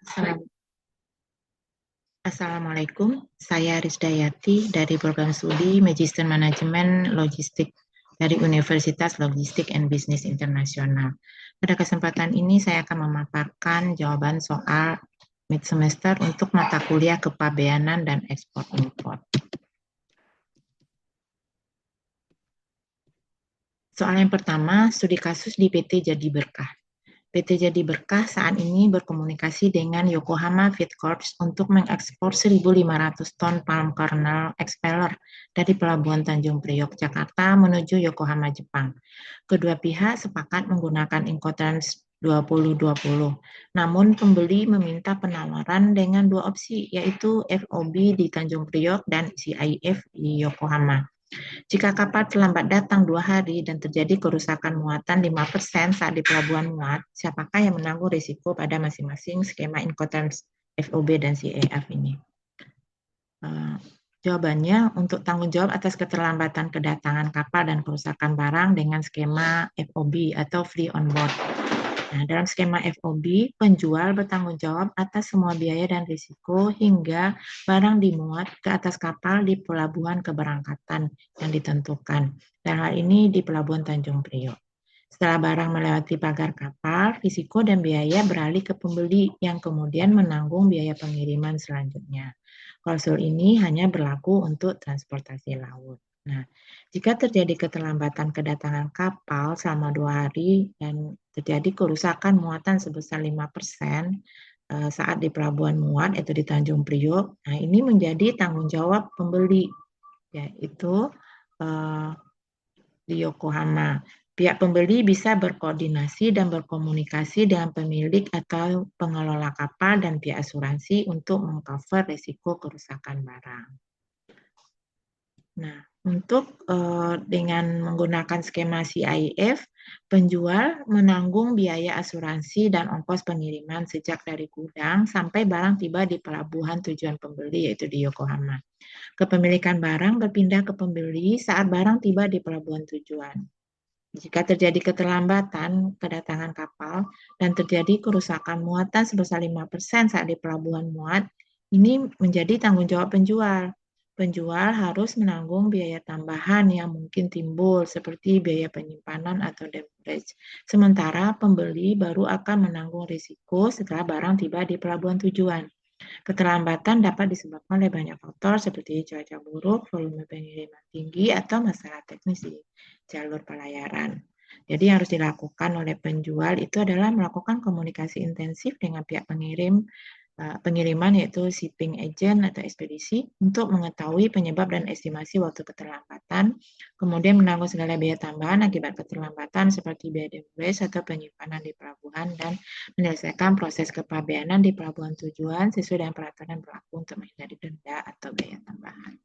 Assalam- Assalamualaikum, saya Risdayati dari program studi Magister Manajemen Logistik dari Universitas Logistik and Business Internasional. Pada kesempatan ini saya akan memaparkan jawaban soal mid semester untuk mata kuliah kepabeanan dan ekspor impor. Soal yang pertama, studi kasus di PT Jadi Berkah. PT Jadi Berkah saat ini berkomunikasi dengan Yokohama Feed Corps untuk mengekspor 1.500 ton palm kernel expeller dari Pelabuhan Tanjung Priok, Jakarta menuju Yokohama, Jepang. Kedua pihak sepakat menggunakan Incoterms 2020. Namun pembeli meminta penawaran dengan dua opsi, yaitu FOB di Tanjung Priok dan CIF di Yokohama. Jika kapal terlambat datang 2 hari dan terjadi kerusakan muatan 5% saat di pelabuhan muat, siapakah yang menanggung risiko pada masing-masing skema Incoterms FOB dan CAF ini? Jawabannya, untuk tanggung jawab atas keterlambatan kedatangan kapal dan kerusakan barang dengan skema FOB atau Free on Board. Nah, dalam skema FOB, penjual bertanggung jawab atas semua biaya dan risiko hingga barang dimuat ke atas kapal di pelabuhan keberangkatan yang ditentukan. Dalam hal ini di Pelabuhan Tanjung Priok. Setelah barang melewati pagar kapal, risiko dan biaya beralih ke pembeli yang kemudian menanggung biaya pengiriman selanjutnya. Klausul ini hanya berlaku untuk transportasi laut. Nah, jika terjadi keterlambatan kedatangan kapal selama 2 hari dan terjadi kerusakan muatan sebesar 5% saat di pelabuhan muat, yaitu di Tanjung Priok, nah ini menjadi tanggung jawab pembeli, yaitu di Yokohama. Pihak pembeli bisa berkoordinasi dan berkomunikasi dengan pemilik atau pengelola kapal dan pihak asuransi untuk mengcover risiko kerusakan barang. Nah, untuk dengan menggunakan skema CIF, penjual menanggung biaya asuransi dan ongkos pengiriman sejak dari gudang sampai barang tiba di pelabuhan tujuan pembeli, yaitu di Yokohama. Kepemilikan barang berpindah ke pembeli saat barang tiba di pelabuhan tujuan. Jika terjadi keterlambatan kedatangan kapal dan terjadi kerusakan muatan sebesar 5% saat di pelabuhan muat, ini menjadi tanggung jawab penjual. Penjual harus menanggung biaya tambahan yang mungkin timbul seperti biaya penyimpanan atau demurrage. Sementara pembeli baru akan menanggung risiko setelah barang tiba di pelabuhan tujuan. Keterlambatan dapat disebabkan oleh banyak faktor seperti cuaca buruk, volume pengiriman tinggi, atau masalah teknis di jalur pelayaran. Jadi yang harus dilakukan oleh penjual itu adalah melakukan komunikasi intensif dengan pihak pengiriman yaitu shipping agent atau ekspedisi untuk mengetahui penyebab dan estimasi waktu keterlambatan, kemudian menanggung segala biaya tambahan akibat keterlambatan seperti biaya demurrage atau penyimpanan di pelabuhan, dan menyelesaikan proses kepabeanan di pelabuhan tujuan sesuai dengan peraturan berlaku untuk menghindari denda atau biaya tambahan.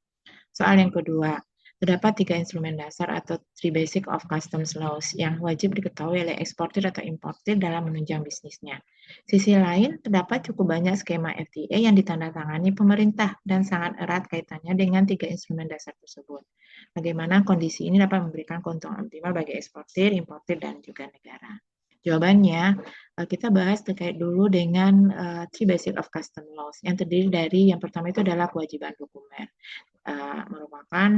Soal yang kedua, terdapat 3 instrumen dasar atau 3 basic of customs laws yang wajib diketahui oleh eksportir atau importir dalam menunjang bisnisnya. Sisi lain, terdapat cukup banyak skema FTA yang ditandatangani pemerintah dan sangat erat kaitannya dengan 3 instrumen dasar tersebut. Bagaimana kondisi ini dapat memberikan keuntungan optimal bagi eksportir, importir, dan juga negara? Jawabannya, kita bahas terkait dulu dengan 3 basic of customs laws yang terdiri dari yang pertama itu adalah kewajiban dokumen. Merupakan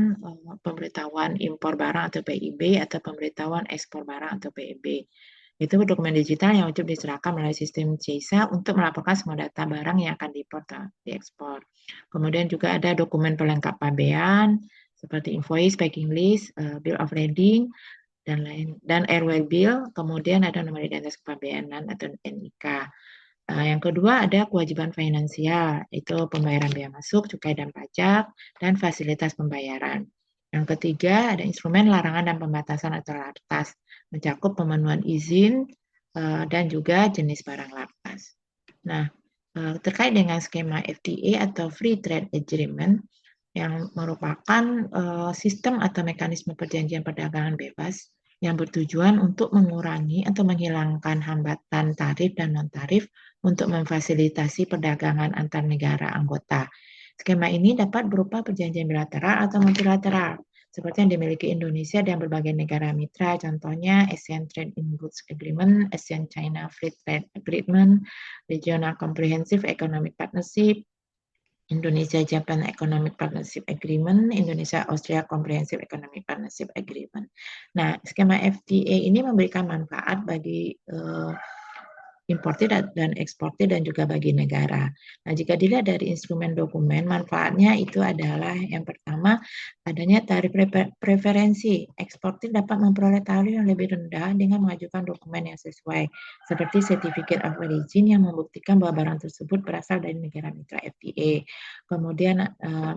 pemberitahuan impor barang atau PIB atau pemberitahuan ekspor barang atau PEB. Itu dokumen digital yang wajib diserahkan melalui sistem CISA untuk melaporkan semua data barang yang akan diimpor atau diekspor. Kemudian juga ada dokumen pelengkap pabean seperti invoice, packing list, bill of lading, dan airway bill. Kemudian ada nomor identitas kepabeanan atau NIK. Yang kedua ada kewajiban finansial, itu pembayaran biaya masuk, cukai dan pajak, dan fasilitas pembayaran. Yang ketiga ada instrumen larangan dan pembatasan atau lartas, mencakup pemenuhan izin dan juga jenis barang lartas. Nah, terkait dengan skema FTA atau Free Trade Agreement yang merupakan sistem atau mekanisme perjanjian perdagangan bebas yang bertujuan untuk mengurangi atau menghilangkan hambatan tarif dan non-tarif untuk memfasilitasi perdagangan antar negara anggota. Skema ini dapat berupa perjanjian bilateral atau multilateral. seperti yang dimiliki Indonesia dan berbagai negara mitra, contohnya ASEAN Trade in Goods Agreement, ASEAN China Free Trade Agreement, Regional Comprehensive Economic Partnership, Indonesia-Japan Economic Partnership Agreement, Indonesia-Austria Comprehensive Economic Partnership Agreement. Nah, skema FTA ini memberikan manfaat bagi importir dan eksportir dan juga bagi negara. Nah, jika dilihat dari instrumen dokumen, manfaatnya itu adalah yang pertama, adanya tarif preferensi. Eksportir dapat memperoleh tarif yang lebih rendah dengan mengajukan dokumen yang sesuai, seperti Certificate of Origin yang membuktikan bahwa barang tersebut berasal dari negara mitra FTA. Kemudian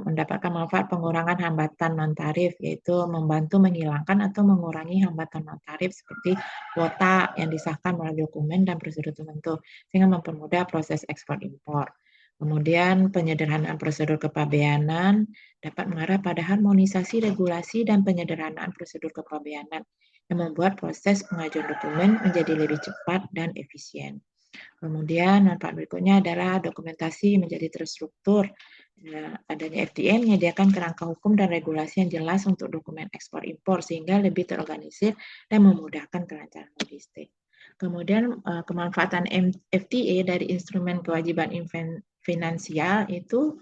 mendapatkan manfaat pengurangan hambatan non-tarif, yaitu membantu menghilangkan atau mengurangi hambatan non-tarif seperti kuota yang disahkan melalui dokumen dan prosedur tertentu, sehingga mempermudah proses ekspor impor. Kemudian penyederhanaan prosedur kepabeanan dapat mengarah pada harmonisasi regulasi dan penyederhanaan prosedur kepabeanan yang membuat proses pengajuan dokumen menjadi lebih cepat dan efisien. Kemudian manfaat berikutnya adalah dokumentasi menjadi terstruktur. Adanya FTA menyediakan kerangka hukum dan regulasi yang jelas untuk dokumen ekspor impor sehingga lebih terorganisir dan memudahkan kelancaran logistik. Kemudian kemanfaatan FTA dari instrumen kewajiban finansial itu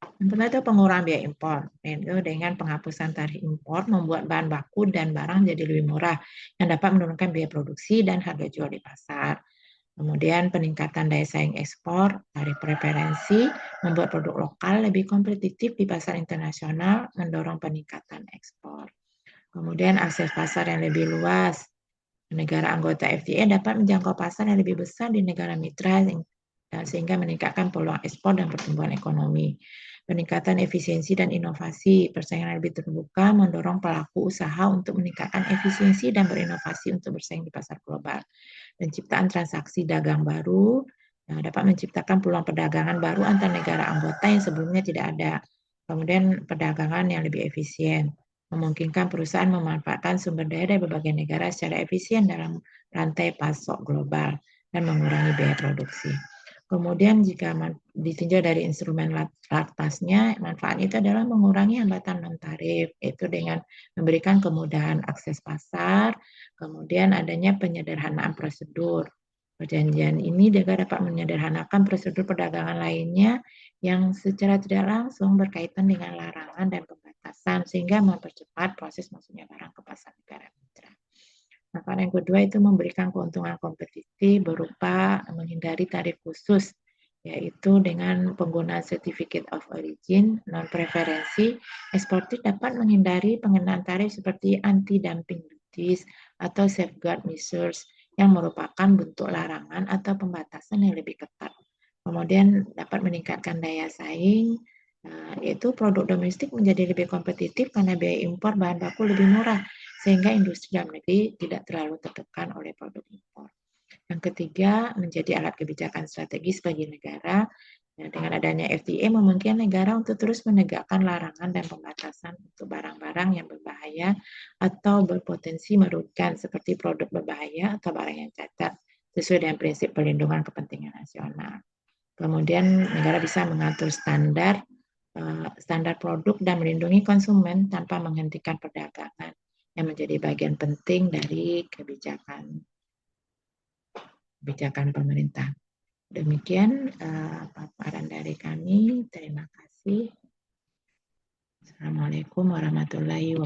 pertama itu pengurangan biaya impor, itu dengan penghapusan tarif impor membuat bahan baku dan barang jadi lebih murah yang dapat menurunkan biaya produksi dan harga jual di pasar. Kemudian peningkatan daya saing ekspor, tarif preferensi, membuat produk lokal lebih kompetitif di pasar internasional, mendorong peningkatan ekspor. Kemudian akses pasar yang lebih luas. Negara anggota FTA dapat menjangkau pasar yang lebih besar di negara mitra sehingga meningkatkan peluang ekspor dan pertumbuhan ekonomi. Peningkatan efisiensi dan inovasi, persaingan lebih terbuka mendorong pelaku usaha untuk meningkatkan efisiensi dan berinovasi untuk bersaing di pasar global. Penciptaan transaksi dagang baru dapat menciptakan peluang perdagangan baru antar negara anggota yang sebelumnya tidak ada. Kemudian perdagangan yang lebih efisien, memungkinkan perusahaan memanfaatkan sumber daya dari berbagai negara secara efisien dalam rantai pasok global dan mengurangi biaya produksi. Kemudian jika ditinjau dari instrumen atasnya, manfaat itu adalah mengurangi hambatan non-tarif, yaitu dengan memberikan kemudahan akses pasar, kemudian adanya penyederhanaan prosedur. Perjanjian ini juga dapat menyederhanakan prosedur perdagangan lainnya yang secara tidak langsung berkaitan dengan larangan dan pembatasan, sehingga mempercepat proses masuknya barang ke pasar negara mitra. Manfaat yang kedua itu memberikan keuntungan kompetitif berupa menghindari tarif khusus, yaitu dengan penggunaan Certificate of Origin, non-preferensi, eksportir dapat menghindari pengenaan tarif seperti anti-dumping duties atau safeguard measures yang merupakan bentuk larangan atau pembatasan yang lebih ketat. Kemudian dapat meningkatkan daya saing, yaitu produk domestik menjadi lebih kompetitif karena biaya impor bahan baku lebih murah, sehingga industri dalam negeri tidak terlalu tertekan oleh produk impor. Yang ketiga, menjadi alat kebijakan strategis bagi negara. Dengan adanya FTA memungkinkan negara untuk terus menegakkan larangan dan pembatasan untuk barang-barang yang berbahaya atau berpotensi merugikan seperti produk berbahaya atau barang yang cacat sesuai dengan prinsip perlindungan kepentingan nasional. Kemudian negara bisa mengatur standar produk dan melindungi konsumen tanpa menghentikan perdagangan yang menjadi bagian penting dari kebijakan pemerintah. Demikian paparan dari kami. Terima kasih. Assalamualaikum warahmatullahi wabarakatuh.